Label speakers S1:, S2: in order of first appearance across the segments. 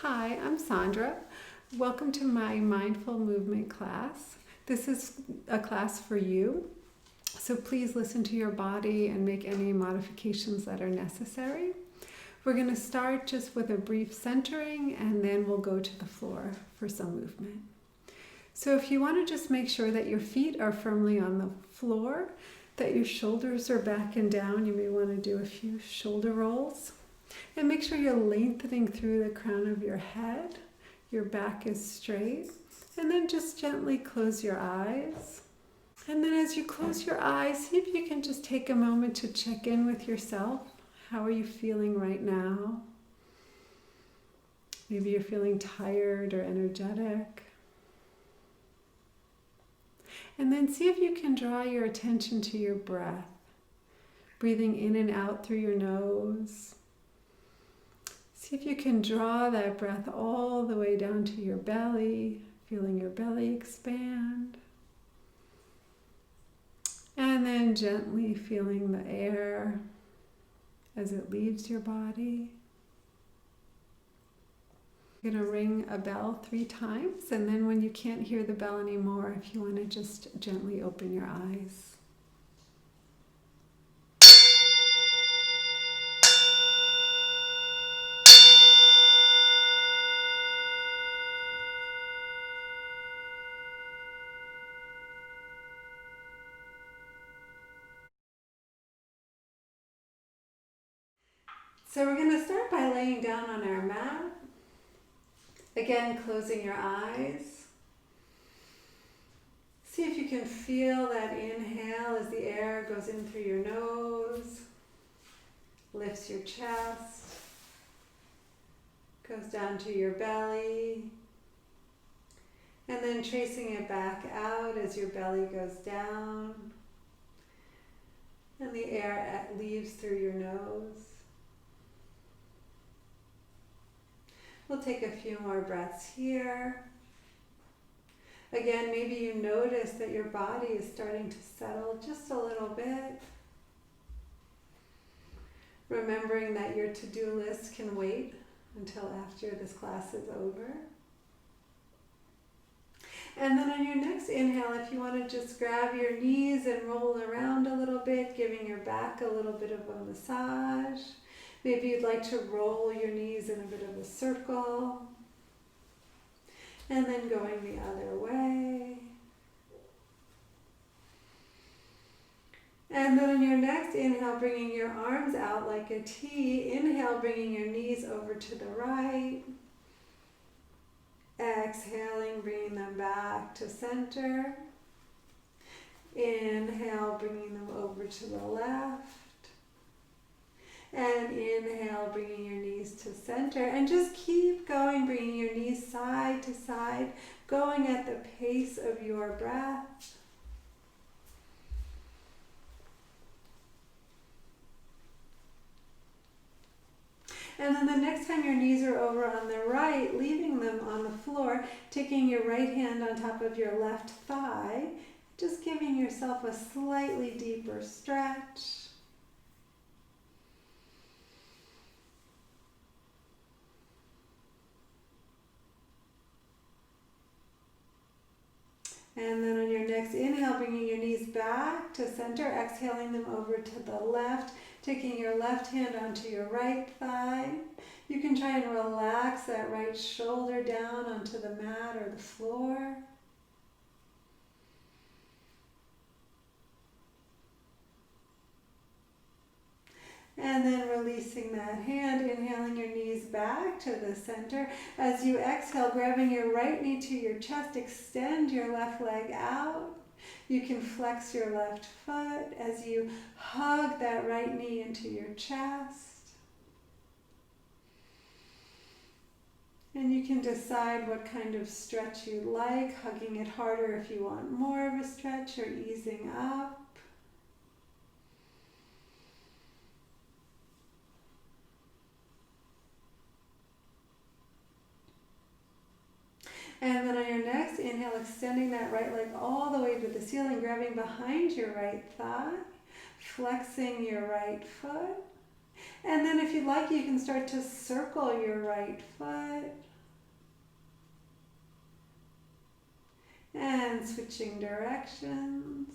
S1: Hi, I'm Sandra. Welcome to my mindful movement class. This is a class for you, so please listen to your body and make any modifications that are necessary. We're going to start just with a brief centering and then we'll go to the floor for some movement. So if you want to just make sure that your feet are firmly on the floor, that your shoulders are back and down, you may want to do a few shoulder rolls. And make sure you're lengthening through the crown of your head. Your back is straight. And then just gently close your eyes. And then as you close your eyes, see if you can just take a moment to check in with yourself. How are you feeling right now? Maybe you're feeling tired or energetic. And then see if you can draw your attention to your breath. Breathing in and out through your nose. See if you can draw that breath all the way down to your belly, feeling your belly expand. And then gently feeling the air as it leaves your body. You're going to ring a bell 3 times, and then when you can't hear the bell anymore, if you want to just gently open your eyes. So we're going to start by laying down on our mat. Again, closing your eyes. See if you can feel that inhale as the air goes in through your nose, lifts your chest, goes down to your belly, and then tracing it back out as your belly goes down, and the air leaves through your nose. We'll take a few more breaths here. Again, maybe you notice that your body is starting to settle just a little bit. Remembering that your to-do list can wait until after this class is over. And then on your next inhale, if you want to just grab your knees and roll around a little bit, giving your back a little bit of a massage. Maybe you'd like to roll your knees in a bit of a circle. And then going the other way. And then on your next inhale, bringing your arms out like a T. Inhale, bringing your knees over to the right. Exhaling, bringing them back to center. Inhale, bringing them over to the left. And inhale, bringing your knees to center. And just keep going, bringing your knees side to side, going at the pace of your breath. And then the next time your knees are over on the right, leaving them on the floor, taking your right hand on top of your left thigh, just giving yourself a slightly deeper stretch. And then on your next inhale, bringing your knees back to center, exhaling them over to the left, taking your left hand onto your right thigh. You can try and relax that right shoulder down onto the mat or the floor. And then releasing that hand, inhaling your knees back to the center. As you exhale, grabbing your right knee to your chest, extend your left leg out. You can flex your left foot as you hug that right knee into your chest. And you can decide what kind of stretch you like, hugging it harder if you want more of a stretch or easing up. And then on your next inhale, extending that right leg all the way to the ceiling, grabbing behind your right thigh, flexing your right foot. And then if you'd like, you can start to circle your right foot, And switching directions.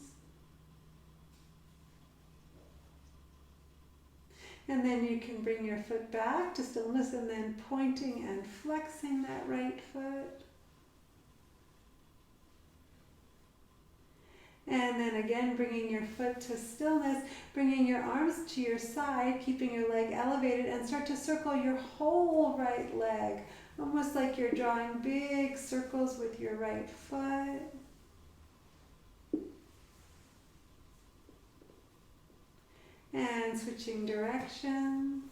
S1: And then you can bring your foot back to stillness and then pointing and flexing that right foot. And then again, bringing your foot to stillness, bringing your arms to your side, keeping your leg elevated, and start to circle your whole right leg, almost like you're drawing big circles with your right foot. And switching directions.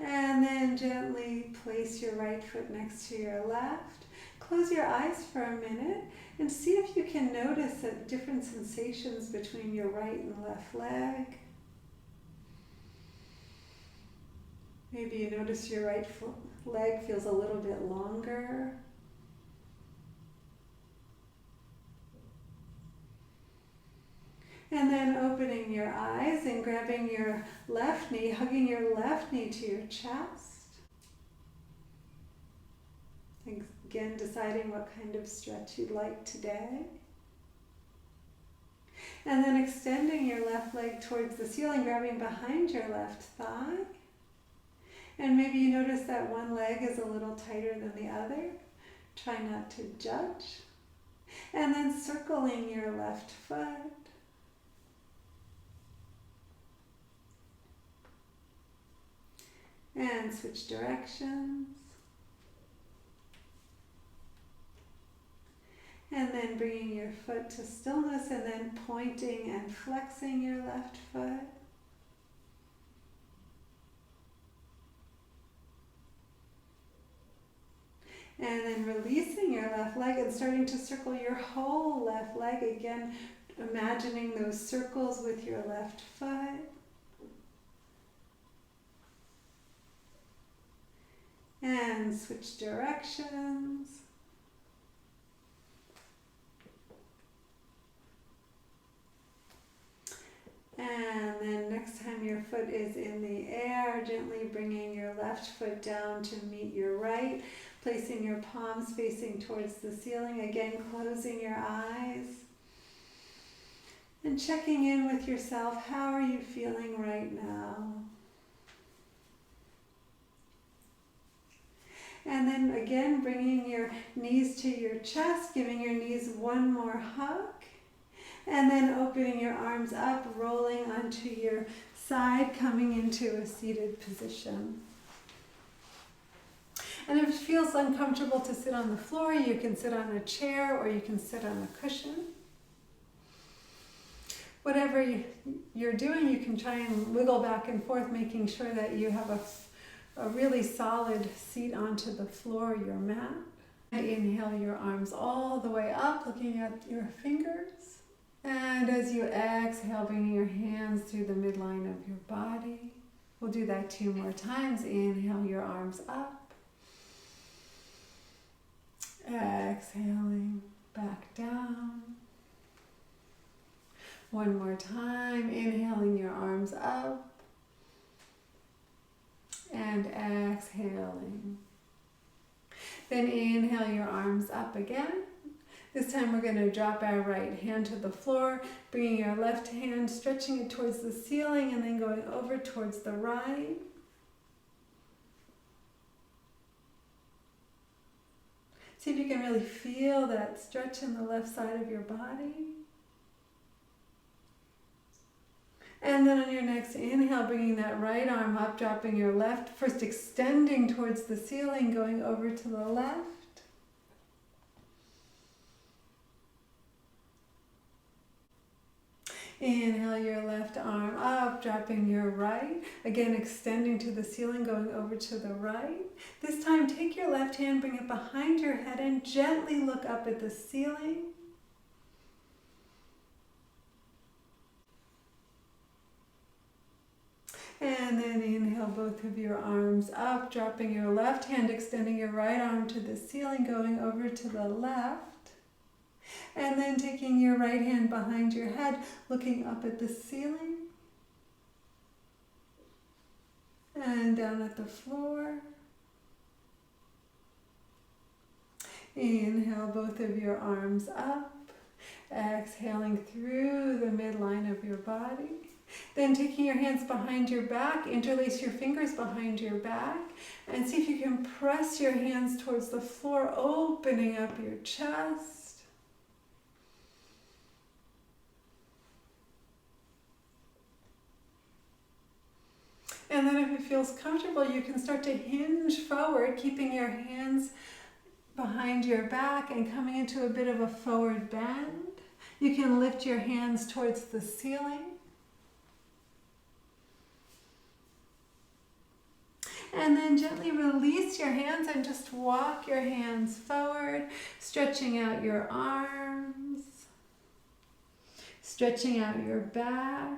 S1: And then gently place your right foot next to your left. Close your eyes for a minute and see if you can notice different sensations between your right and left leg. Maybe you notice your right leg feels a little bit longer. And then opening your eyes and grabbing your left knee, hugging your left knee to your chest. Again, deciding what kind of stretch you'd like today. And then extending your left leg towards the ceiling, grabbing behind your left thigh. And maybe you notice that one leg is a little tighter than the other. Try not to judge. And then circling your left foot. And switch directions. And then bringing your foot to stillness and then pointing and flexing your left foot. And then releasing your left leg and starting to circle your whole left leg. Again, imagining those circles with your left foot. And switch directions. And then next time your foot is in the air, gently bringing your left foot down to meet your right, placing your palms facing towards the ceiling, again closing your eyes. And checking in with yourself, how are you feeling right now? And then again, bringing your knees to your chest, giving your knees one more hug. And then opening your arms up, rolling onto your side, coming into a seated position. And if it feels uncomfortable to sit on the floor, you can sit on a chair or you can sit on a cushion. Whatever you're doing, you can try and wiggle back and forth, making sure that you have a really solid seat onto the floor, your mat. Inhale your arms all the way up, looking at your fingers. And as you exhale, bringing your hands through the midline of your body. We'll do that 2 more times. Inhale your arms up. Exhaling back down. 1 more time. Inhaling your arms up. And exhaling. Then inhale your arms up again. This time we're going to drop our right hand to the floor, bringing your left hand, stretching it towards the ceiling, and then going over towards the right. See if you can really feel that stretch in the left side of your body. And then on your next inhale, bringing that right arm up, dropping your left, first extending towards the ceiling, going over to the left. Inhale your left arm up, dropping your right. Again, extending to the ceiling, going over to the right. This time, take your left hand, bring it behind your head, and gently look up at the ceiling. And then inhale both of your arms up, dropping your left hand, extending your right arm to the ceiling, going over to the left. And then taking your right hand behind your head, looking up at the ceiling. And down at the floor. Inhale both of your arms up. Exhaling through the midline of your body. Then taking your hands behind your back, interlace your fingers behind your back, and see if you can press your hands towards the floor, opening up your chest. And then if it feels comfortable, you can start to hinge forward, keeping your hands behind your back and coming into a bit of a forward bend. You can lift your hands towards the ceiling. And then gently release your hands and just walk your hands forward, stretching out your arms, stretching out your back.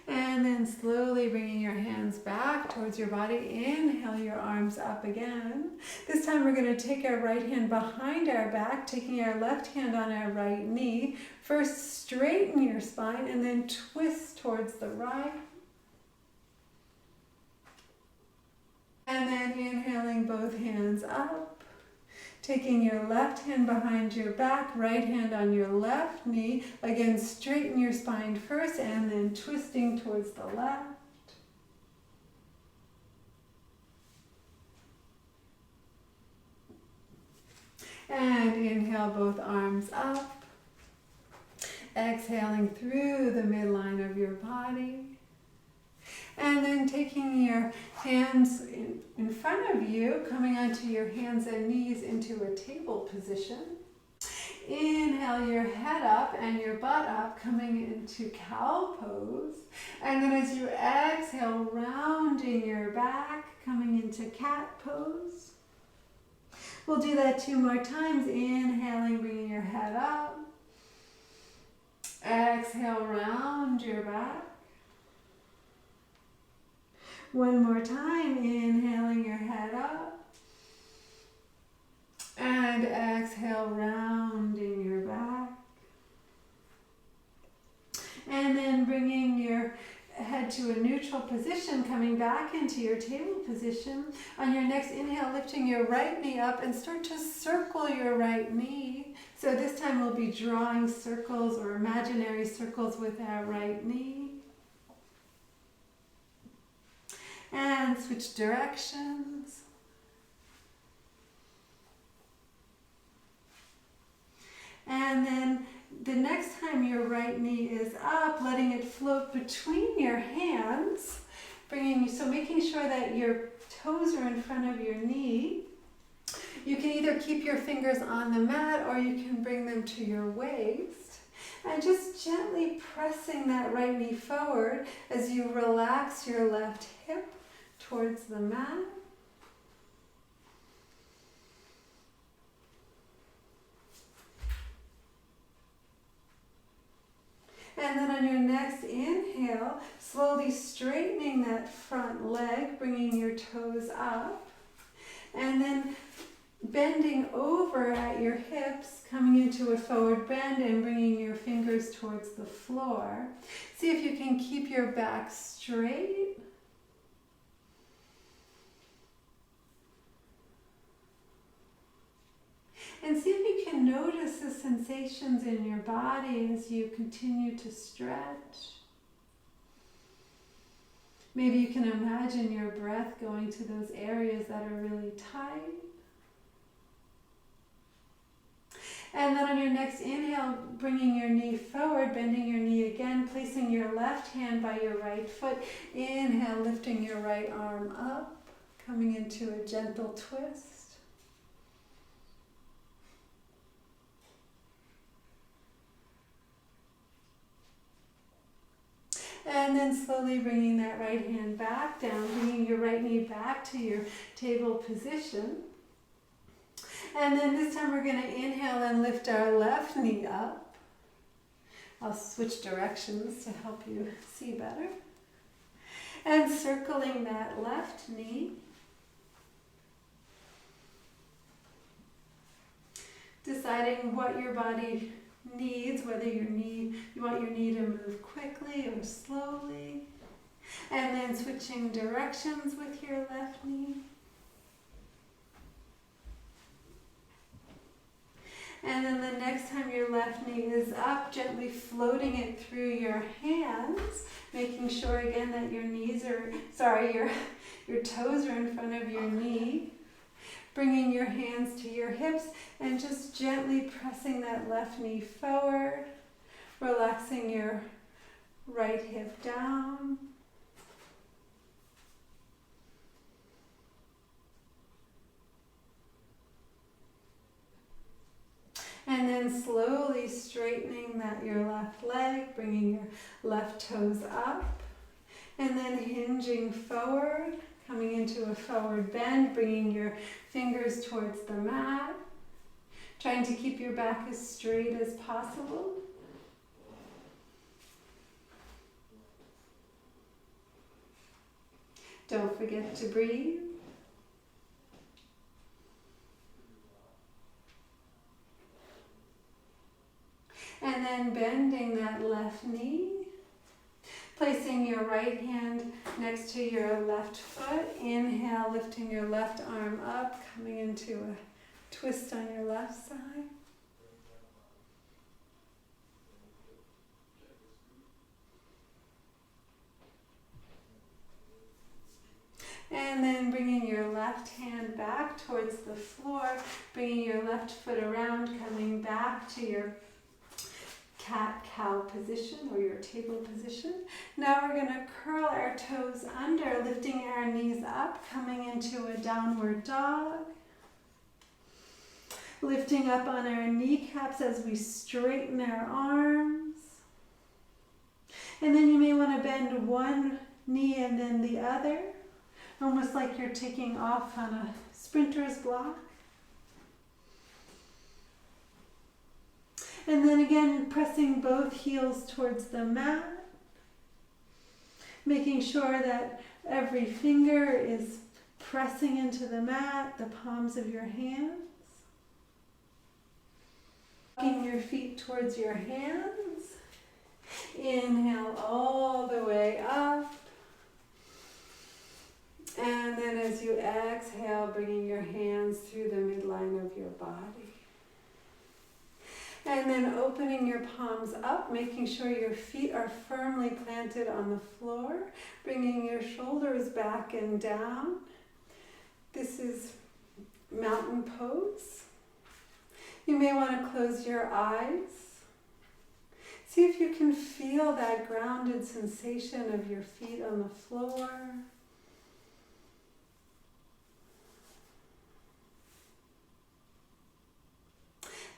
S1: And then slowly bringing your hands back towards your body. Inhale your arms up again. This time we're going to take our right hand behind our back, taking our left hand on our right knee. First, straighten your spine and then twist towards the right. And then inhaling both hands up. Taking your left hand behind your back, right hand on your left knee. Again, straighten your spine first and then twisting towards the left. And inhale both arms up. Exhaling through the midline of your body. And then taking your hands in front of you, coming onto your hands and knees into a table position. Inhale your head up and your butt up, coming into cow pose. And then as you exhale, rounding your back, coming into cat pose. We'll do that 2 more times. Inhaling, bringing your head up. Exhale, round your back. One more time, inhaling your head up. And exhale, rounding your back. And then bringing your head to a neutral position, coming back into your table position. On your next inhale, lifting your right knee up and start to circle your right knee. So this time we'll be drawing circles or imaginary circles with our right knee. And switch directions. And then the next time your right knee is up, letting it float between your hands, making sure that your toes are in front of your knee. You can either keep your fingers on the mat or you can bring them to your waist. And just gently pressing that right knee forward as you relax your left hip towards the mat. And then on your next inhale, slowly straightening that front leg, bringing your toes up. And then bending over at your hips, coming into a forward bend and bringing your fingers towards the floor. See if you can keep your back straight. And see if you can notice the sensations in your body as you continue to stretch. Maybe you can imagine your breath going to those areas that are really tight. And then on your next inhale, bringing your knee forward, bending your knee again, placing your left hand by your right foot. Inhale, lifting your right arm up, coming into a gentle twist. And then slowly bringing that right hand back down, bringing your right knee back to your table position. And then this time we're going to inhale and lift our left knee up. I'll switch directions to help you see better. And circling that left knee. Deciding what your body needs, whether you want your knee to move quickly or slowly. And then switching directions with your left knee. And then the next time your left knee is up, gently floating it through your hands, making sure again that your toes are in front of your knee. Bringing your hands to your hips and just gently pressing that left knee forward, relaxing your right hip down. And then slowly straightening your left leg, bringing your left toes up, and then hinging forward, coming into a forward bend, bringing your fingers towards the mat, trying to keep your back as straight as possible. Don't forget to breathe. And then bending that left knee, placing your right hand next to your left foot. Inhale, lifting your left arm up, coming into a twist on your left side. And then bringing your left hand back towards the floor, bringing your left foot around, coming back to your cat-cow position or your table position. Now we're going to curl our toes under, lifting our knees up, coming into a downward dog. Lifting up on our kneecaps as we straighten our arms. And then you may want to bend one knee and then the other, almost like you're taking off on a sprinter's block. And then again, pressing both heels towards the mat, making sure that every finger is pressing into the mat, the palms of your hands. Walking your feet towards your hands. Inhale all the way up. And then as you exhale, bringing your hands through the midline of your body. And then opening your palms up, making sure your feet are firmly planted on the floor, bringing your shoulders back and down. This is mountain pose. You may want to close your eyes. See if you can feel that grounded sensation of your feet on the floor.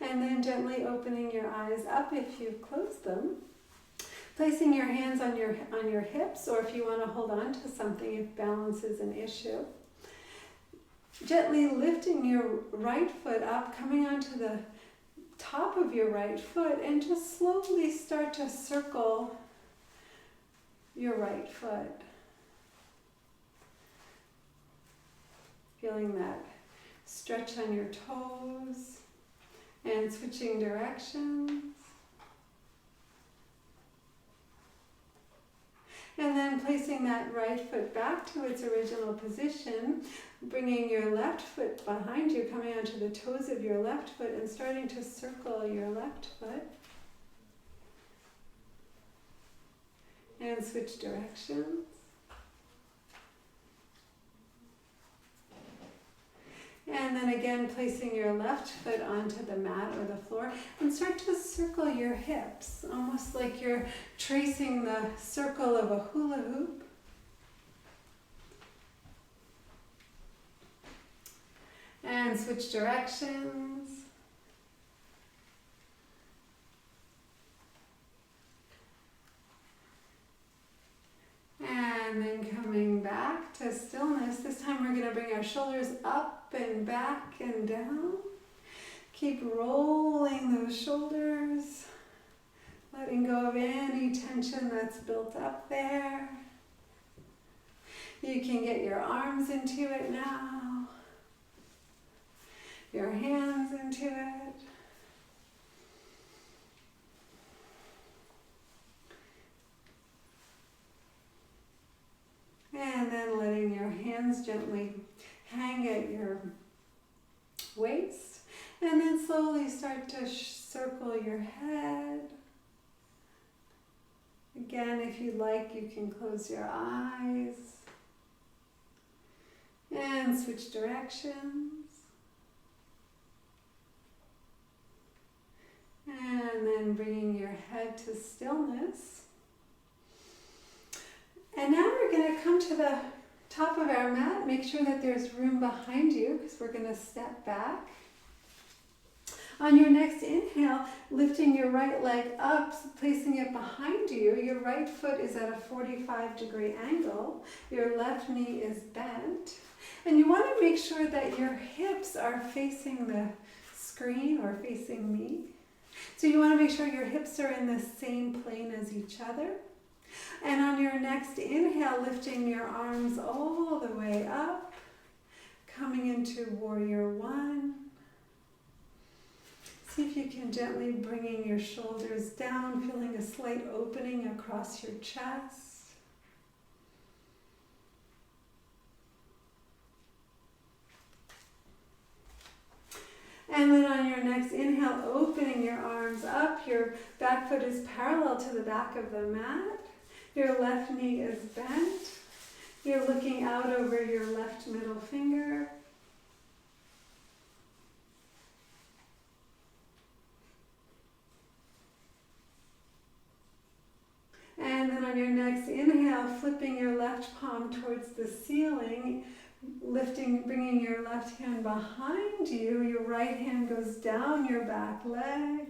S1: And then gently opening your eyes up if you've closed them. Placing your hands on your hips, or if you want to hold on to something if balance is an issue. Gently lifting your right foot up, coming onto the top of your right foot, and just slowly start to circle your right foot. Feeling that stretch on your toes. And switching directions. And then placing that right foot back to its original position, bringing your left foot behind you, coming onto the toes of your left foot and starting to circle your left foot. And switch directions. And then again, placing your left foot onto the mat or the floor and start to circle your hips, almost like you're tracing the circle of a hula hoop. And switch directions. And then coming back to stillness. This time we're going to bring our shoulders up and back and down. Keep rolling those shoulders, letting go of any tension that's built up there. You can get your arms into it now, your hands into it. your hands gently hang at your waist. And then slowly start to circle your head. Again, if you like, you can close your eyes. And switch directions. And then bringing your head to stillness. And now we're going to come to the top of our mat. Make sure that there's room behind you because we're going to step back. On your next inhale, lifting your right leg up, placing it behind you. Your right foot is at a 45-degree angle. Your left knee is bent. And you want to make sure that your hips are facing the screen or facing me. So you want to make sure your hips are in the same plane as each other. And on your next inhale, lifting your arms all the way up, coming into Warrior One. See if you can gently bringing your shoulders down, feeling a slight opening across your chest. And then on your next inhale, opening your arms up, your back foot is parallel to the back of the mat. Your left knee is bent. You're looking out over your left middle finger. And then on your next inhale, flipping your left palm towards the ceiling, lifting, bringing your left hand behind you. Your right hand goes down your back leg.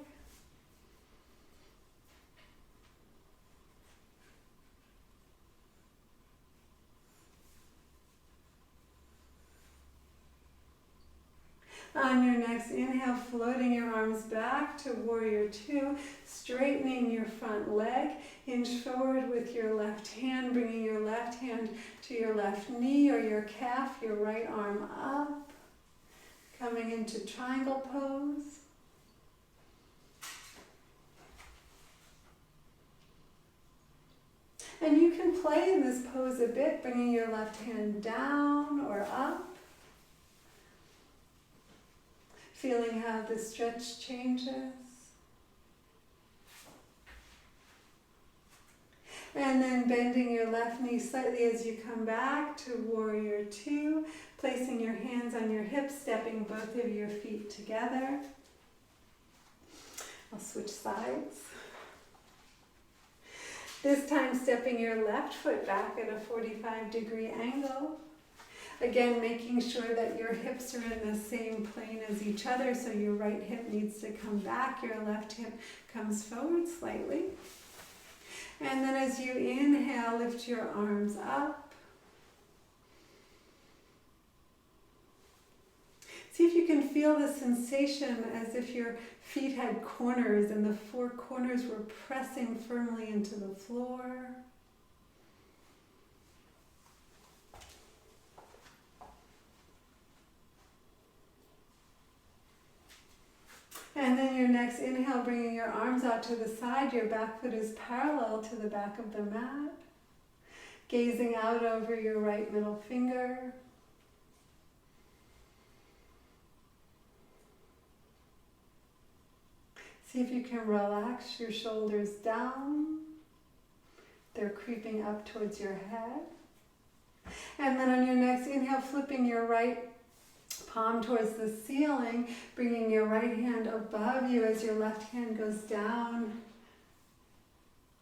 S1: On your next inhale, floating your arms back to Warrior Two, straightening your front leg, hinge forward with your left hand, bringing your left hand to your left knee or your calf, your right arm up, coming into triangle pose. And you can play in this pose a bit, bringing your left hand down or up. Feeling how the stretch changes. And then bending your left knee slightly as you come back to Warrior Two, placing your hands on your hips, stepping both of your feet together. I'll switch sides. This time stepping your left foot back at a 45-degree angle. Again, making sure that your hips are in the same plane as each other, so your right hip needs to come back, your left hip comes forward slightly. And then as you inhale, lift your arms up. See if you can feel the sensation as if your feet had corners and the four corners were pressing firmly into the floor. And then your next inhale, bringing your arms out to the side, your back foot is parallel to the back of the mat. Gazing out over your right middle finger. See if you can relax your shoulders down. They're creeping up towards your head. And then on your next inhale, flipping your right palm towards the ceiling, bringing your right hand above you as your left hand goes down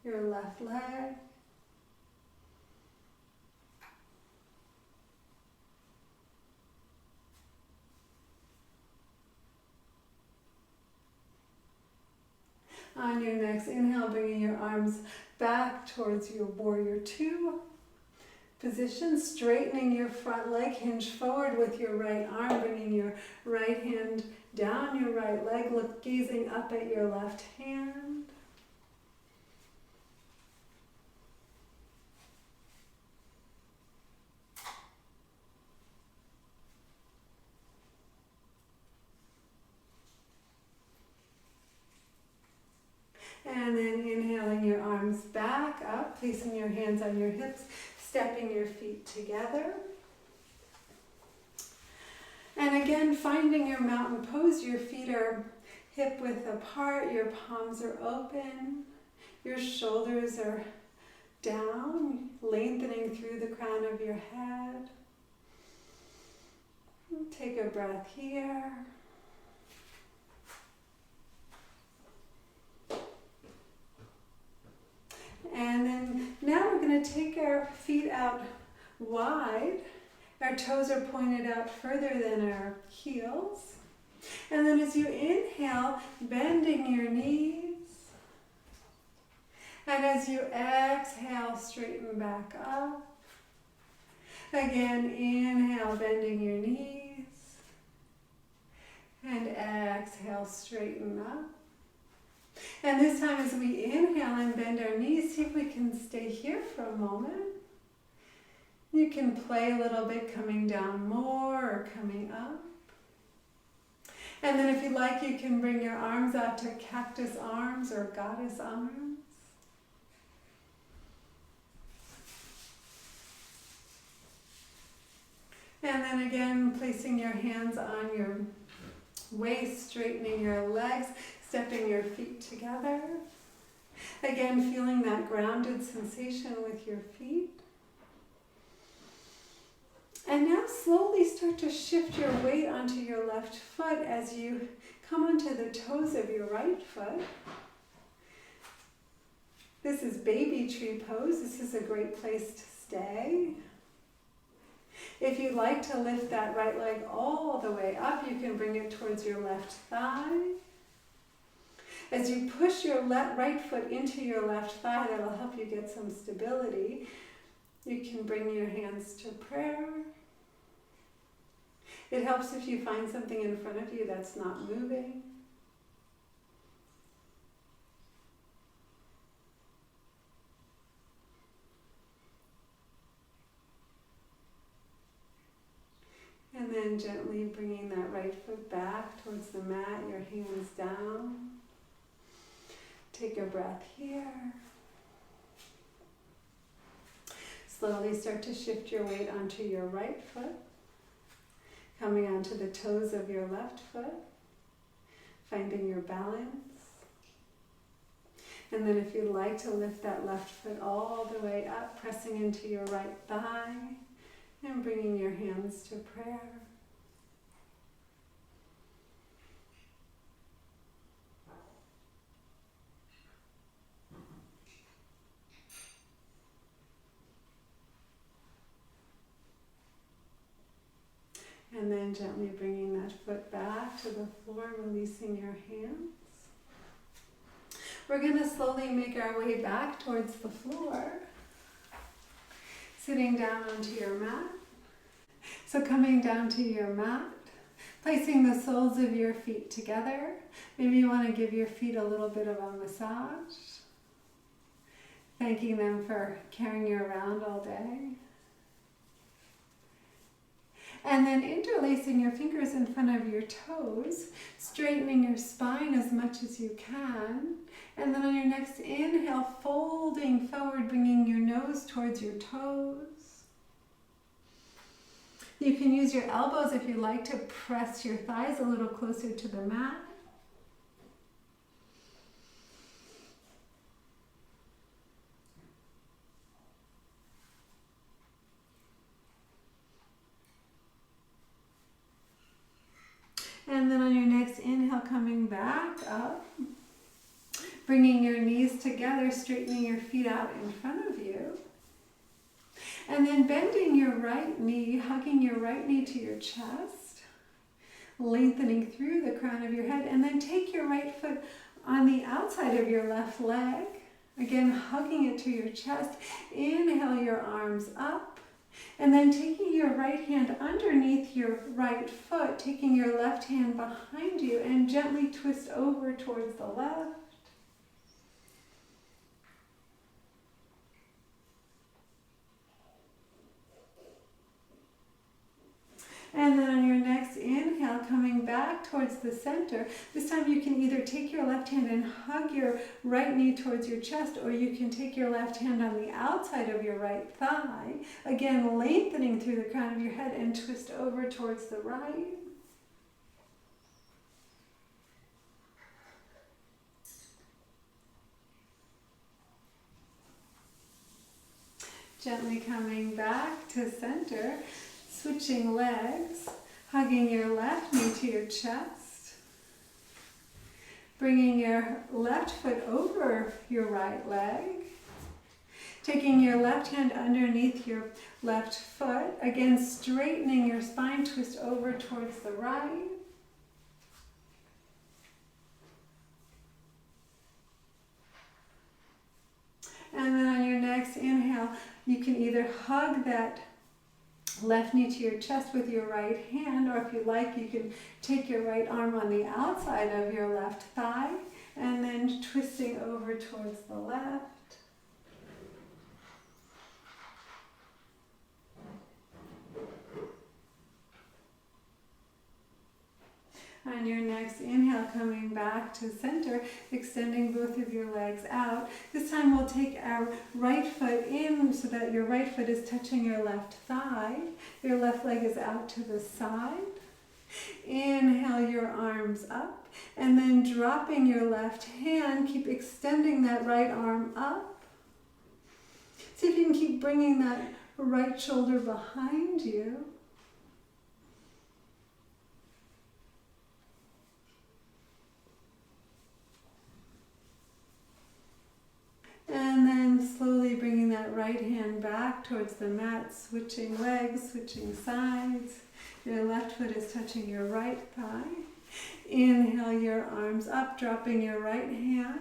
S1: your left leg. On your next inhale, bringing your arms back towards your Warrior Two position, straightening your front leg, hinge forward with your right arm, bringing your right hand down your right leg, gazing up at your left hand. And then inhaling your arms back up, placing your hands on your hips, stepping your feet together. And again, finding your mountain pose, your feet are hip width apart, your palms are open, your shoulders are down, lengthening through the crown of your head. Take a breath here. And then now we're going to take our feet out wide. Our toes are pointed out further than our heels. And then as you inhale, bending your knees. And as you exhale, straighten back up. Again, inhale, bending your knees. And exhale, straighten up. And this time as we inhale and bend our knees, see if we can stay here for a moment. You can play a little bit coming down more or coming up. And then if you like, you can bring your arms out to cactus arms or goddess arms. And then again, placing your hands on your waist, straightening your legs, stepping your feet together. Again, feeling that grounded sensation with your feet. And now slowly start to shift your weight onto your left foot as you come onto the toes of your right foot. This is baby tree pose. This is a great place to stay. If you'd like to lift that right leg all the way up, you can bring it towards your left thigh. As you push your right foot into your left thigh, that'll help you get some stability. You can bring your hands to prayer. It helps if you find something in front of you that's not moving. And then gently bringing that right foot back towards the mat, your hands down. Take a breath here. Slowly start to shift your weight onto your right foot, coming onto the toes of your left foot, finding your balance. And then if you'd like to lift that left foot all the way up, pressing into your right thigh, and bringing your hands to prayer. And then gently bringing that foot back to the floor, releasing your hands. We're going to slowly make our way back towards the floor. Sitting down onto your mat. So coming down to your mat, placing the soles of your feet together. Maybe you want to give your feet a little bit of a massage. Thanking them for carrying you around all day. And then interlacing your fingers in front of your toes, straightening your spine as much as you can. And then on your next inhale, folding forward, bringing your nose towards your toes. You can use your elbows if you like to press your thighs a little closer to the mat. And then on your next inhale, coming back up, bringing your knees together, straightening your feet out in front of you. And then bending your right knee, hugging your right knee to your chest, lengthening through the crown of your head. And then take your right foot on the outside of your left leg, again hugging it to your chest. Inhale your arms up. And then taking your right hand underneath your right foot, taking your left hand behind you and gently twist over towards the left. And then on your next inhale, coming back towards the center. This time you can either take your left hand and hug your right knee towards your chest, or you can take your left hand on the outside of your right thigh. Again, lengthening through the crown of your head and twist over towards the right. Gently coming back to center, switching legs, hugging your left knee to your chest, bringing your left foot over your right leg, taking your left hand underneath your left foot, again straightening your spine, twist over towards the right. And then on your next inhale, you can either hug that left knee to your chest with your right hand, or if you like, you can take your right arm on the outside of your left thigh and then twisting over towards the left. On your next inhale, coming back to center, extending both of your legs out. This time we'll take our right foot in so that your right foot is touching your left thigh. Your left leg is out to the side. Inhale your arms up, and then dropping your left hand, keep extending that right arm up. See if you can keep bringing that right shoulder behind you. And then slowly bringing that right hand back towards the mat, switching legs, switching sides. Your left foot is touching your right thigh. Inhale your arms up, dropping your right hand.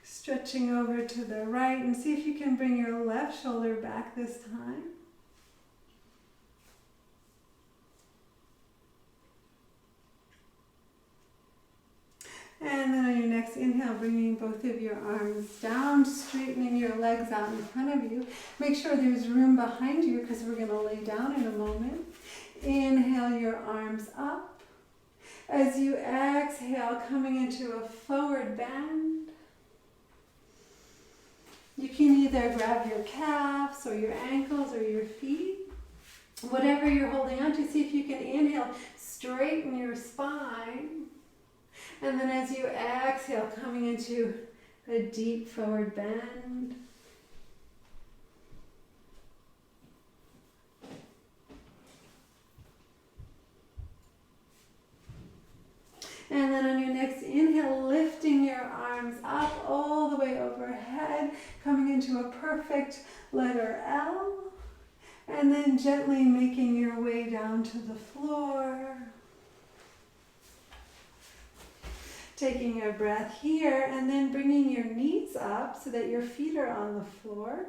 S1: Stretching over to the right, and see if you can bring your left shoulder back this time. And then on your next inhale, bringing both of your arms down, straightening your legs out in front of you. Make sure there's room behind you because we're going to lay down in a moment. Inhale your arms up. As you exhale, coming into a forward bend. You can either grab your calves or your ankles or your feet. Whatever you're holding on to, see if you can inhale, straighten your spine. And then as you exhale, coming into a deep forward bend. And then on your next inhale, lifting your arms up all the way overhead, coming into a perfect letter L. And then gently making your way down to the floor. Taking a breath here and then bringing your knees up so that your feet are on the floor.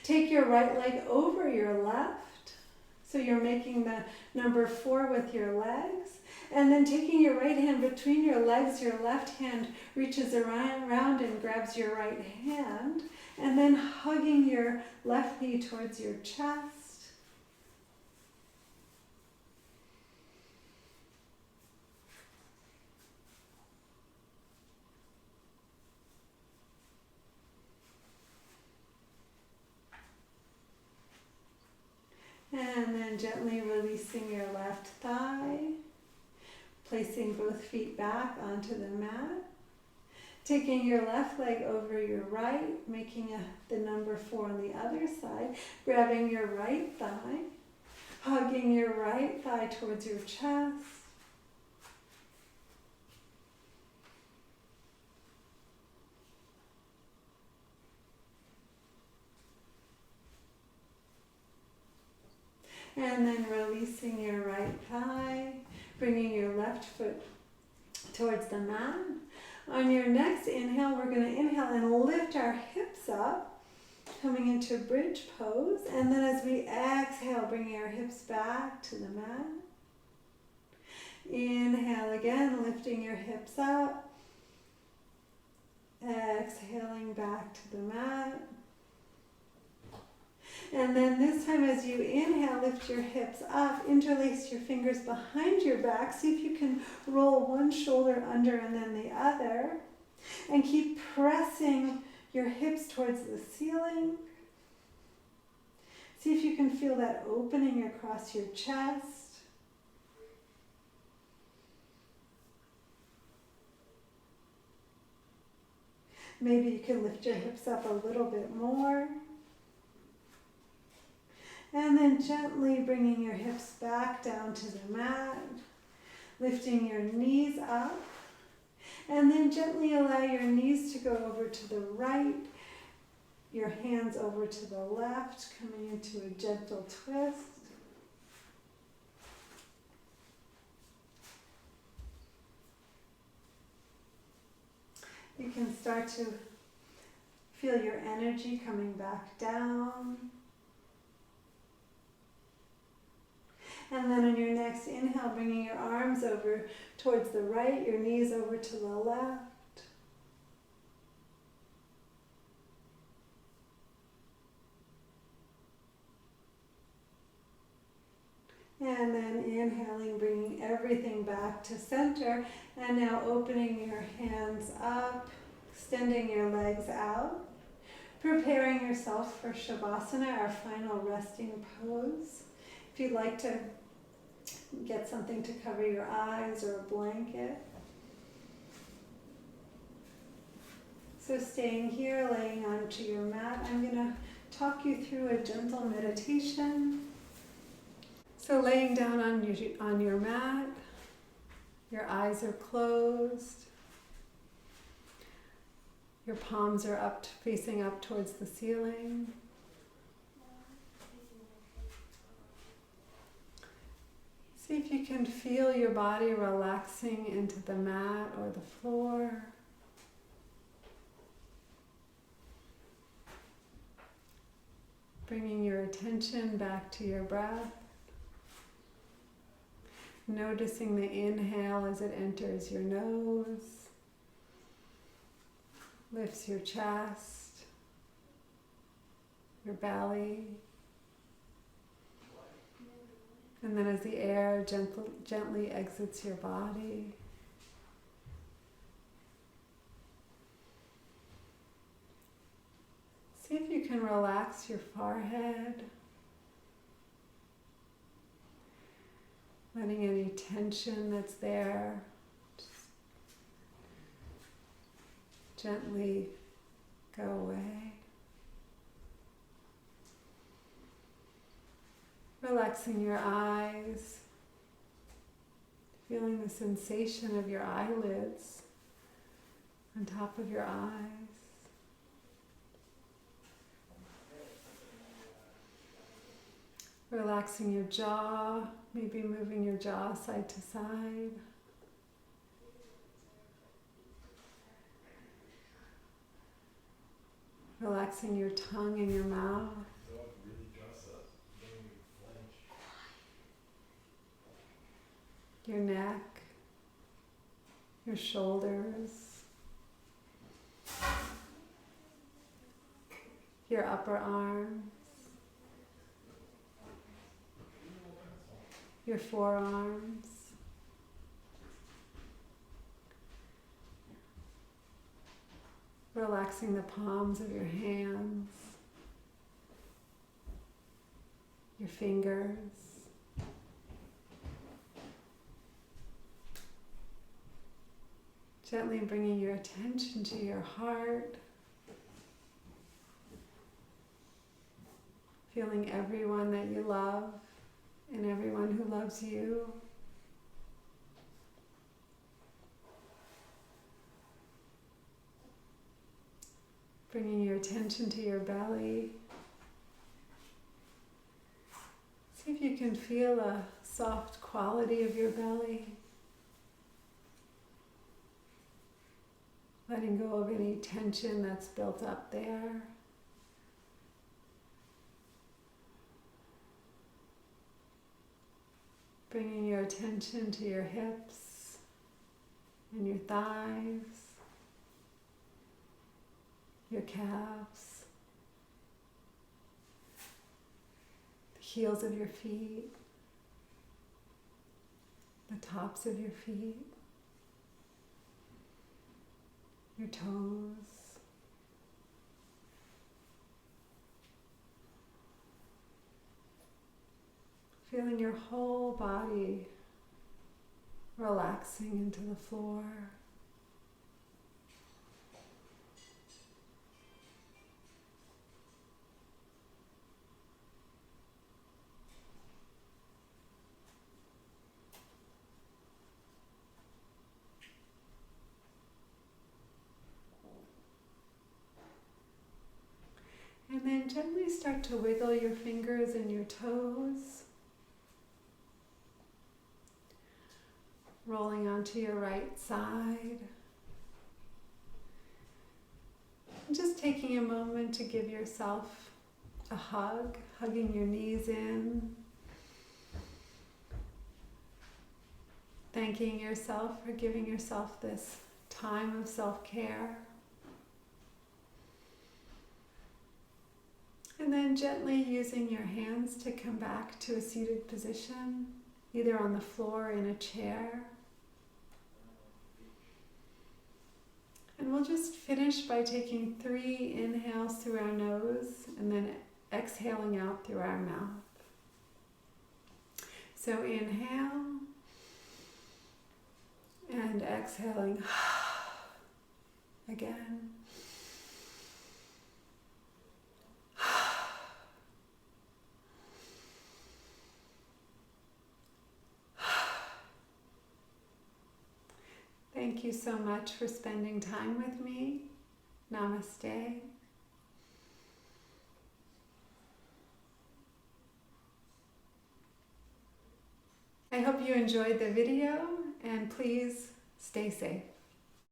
S1: Take your right leg over your left. So you're making the number 4 with your legs. And then taking your right hand between your legs, your left hand reaches around and grabs your right hand. And then hugging your left knee towards your chest. And then gently releasing your left thigh, placing both feet back onto the mat. Taking your left leg over your right, making the number 4 on the other side, grabbing your right thigh, hugging your right thigh towards your chest. And then releasing your right thigh, bringing your left foot towards the mat. On your next inhale, we're going to inhale and lift our hips up, coming into bridge pose. And then as we exhale, bringing our hips back to the mat. Inhale again, lifting your hips up. Exhaling back to the mat. And then this time as you inhale, lift your hips up, interlace your fingers behind your back. See if you can roll one shoulder under and then the other. And keep pressing your hips towards the ceiling. See if you can feel that opening across your chest. Maybe you can lift your hips up a little bit more. And then gently bringing your hips back down to the mat, lifting your knees up. And then gently allow your knees to go over to the right, your hands over to the left, coming into a gentle twist. You can start to feel your energy coming back down. And then on your next inhale, bringing your arms over towards the right, your knees over to the left. And then inhaling, bringing everything back to center. And now opening your hands up, extending your legs out. Preparing yourself for Shavasana, our final resting pose. If you'd like to get something to cover your eyes or a blanket. So staying here, laying onto your mat, I'm going to talk you through a gentle meditation. So laying down on your mat, your eyes are closed, your palms are up, facing up towards the ceiling. See if you can feel your body relaxing into the mat or the floor. Bringing your attention back to your breath. Noticing the inhale as it enters your nose, lifts your chest, your belly, and then as the air gently exits your body, see if you can relax your forehead. Letting any tension that's there just gently go away. Relaxing your eyes, feeling the sensation of your eyelids on top of your eyes. Relaxing your jaw, maybe moving your jaw side to side. Relaxing your tongue and your mouth. Your neck, your shoulders, your upper arms, your forearms, relaxing the palms of your hands, your fingers, gently bringing your attention to your heart, feeling everyone that you love and everyone who loves you. Bringing your attention to your belly. See if you can feel a soft quality of your belly. Letting go of any tension that's built up there. Bringing your attention to your hips and your thighs, your calves, the heels of your feet, the tops of your feet, your toes, feeling your whole body relaxing into the floor. gently start to wiggle your fingers and your toes, rolling onto your right side. And just taking a moment to give yourself a hug, hugging your knees in. Thanking yourself for giving yourself this time of self-care. And then gently using your hands to come back to a seated position, either on the floor or in a chair. And we'll just finish by taking 3 inhales through our nose and then exhaling out through our mouth. So inhale and exhaling again. Thank you so much for spending time with me. Namaste. I hope you enjoyed the video, and please stay safe.